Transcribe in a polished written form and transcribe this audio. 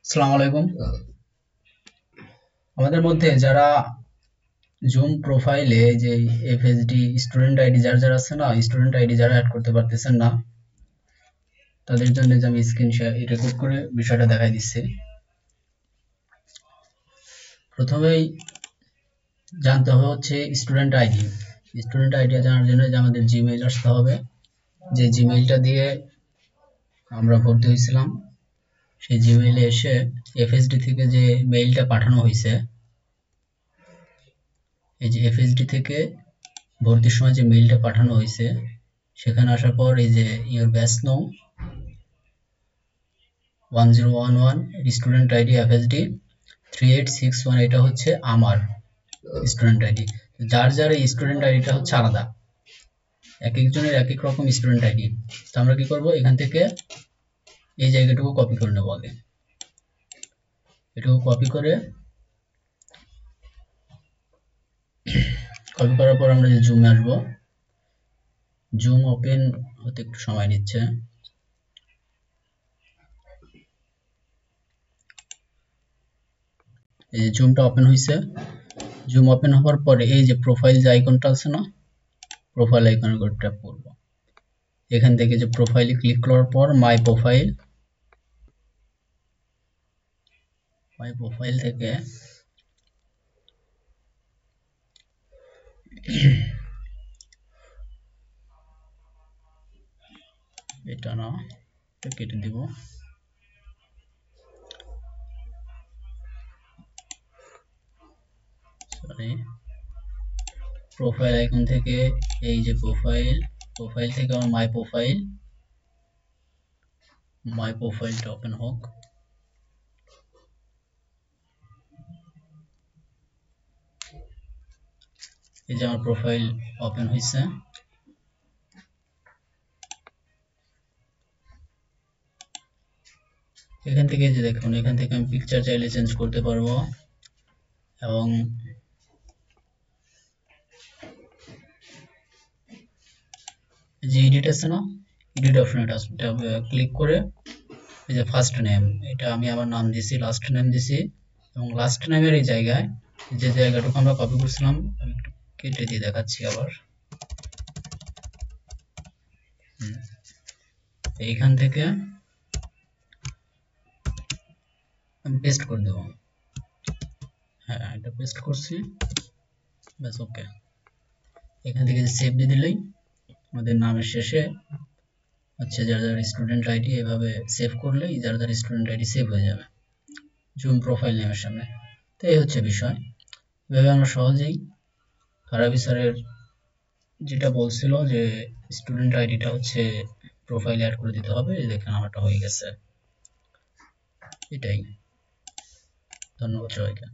আসসালামু আলাইকুম। আমাদের মধ্যে যারা জুম প্রোফাইলে যে এফএসডি স্টুডেন্ট আইডি যারা আছে না, স্টুডেন্ট আইডি যারা অ্যাড করতে পারতেছেন না, তাদের জন্য যে আমি স্ক্রিন শেয়ার রেকর্ড করে বিষয়টা দেখাই দিচ্ছি। প্রথমেই জানতে হবে হচ্ছে স্টুডেন্ট আইডি। স্টুডেন্ট আইডি জানার জন্য যে আমাদের জিমেইল আসতে হবে, যে জিমেইলটা দিয়ে আমরা ভর্তি হয়েছিলাম সেই জিমেইলে এসে এফএসডি থেকে যে মেইলটা পাঠানো হয়েছে, এই যে এফএসডি থেকে ভর্তির সময় যে মেইলটা পাঠানো হয়েছে সেখানে আসার পর এই যে ইওর ব্যাচ নাম 1011 স্টুডেন্ট আইডি এফএসডি 3861, এটা হচ্ছে আমার স্টুডেন্ট আইডি। যার যার এই স্টুডেন্ট আইডিটা হচ্ছে আলাদা, এক একজনের এক এক রকম স্টুডেন্ট আইডি। তো আমরা কি করব, এখান থেকে এই জায়গাটুকু কপি করে নেব। আগে এটুকু কপি করার পর আমরা যে জুমে আসবো, জুম ওপেন হতে একটু সময় নিচ্ছে। এই যে জুমটা ওপেন হয়েছে। জুম ওপেন হওয়ার পরে এই যে প্রোফাইল যে আইকনটা আছে না, প্রোফাইল আইকনের উপর ট্যাপ করব। এখান থেকে যে প্রোফাইলে ক্লিক করার পর মাই প্রোফাইল থেকে এটা না, এটা কেটে দিব। সরি, প্রোফাইল আইকন থেকে এই যে প্রোফাইল থেকে আমার মাই প্রোফাইলটা ওপেন হোক। এই যে আমার প্রোফাইল ওপেন হয়েছে। এখান থেকে যে দেখুন, এখান থেকে আমি পিকচার চাইলে চেঞ্জ করতে পারবো, এবং যে এডিট আছে না, এডিট অপশন, এটা ক্লিক করে এই যে ফার্স্ট নেম, এটা আমি আমার নাম দিছি, লাস্ট নেম দিছি, এবং লাস্ট নেমের এই জায়গায় যে জায়গাটুকু আমরা কপি করছিলাম আমি একটু কেটে দিয়ে দেখাচ্ছি আবার। এইখান থেকে আমি পেস্ট করে দেব। হ্যাঁ, এটা পেস্ট করছি, ব্যাস ওকে। এখান থেকে সেভ দিয়ে দিলেই আমাদের নামের শেষে হচ্ছে যার যার স্টুডেন্ট আইডি, এভাবে সেভ করলেই যার যার স্টুডেন্ট আইডি সেভ হয়ে যাবে জুম প্রোফাইল নেমের সামনে। তো এই হচ্ছে বিষয়। এভাবে আমরা সহজেই ফারাবী স্যারের যেটা বলছিল যে স্টুডেন্ট আইডিটা হচ্ছে প্রোফাইলে অ্যাড করে দিতে হবে, দেখেন আমারটা হয়ে গেছে। এটাই। ধন্যবাদ সবাইকে।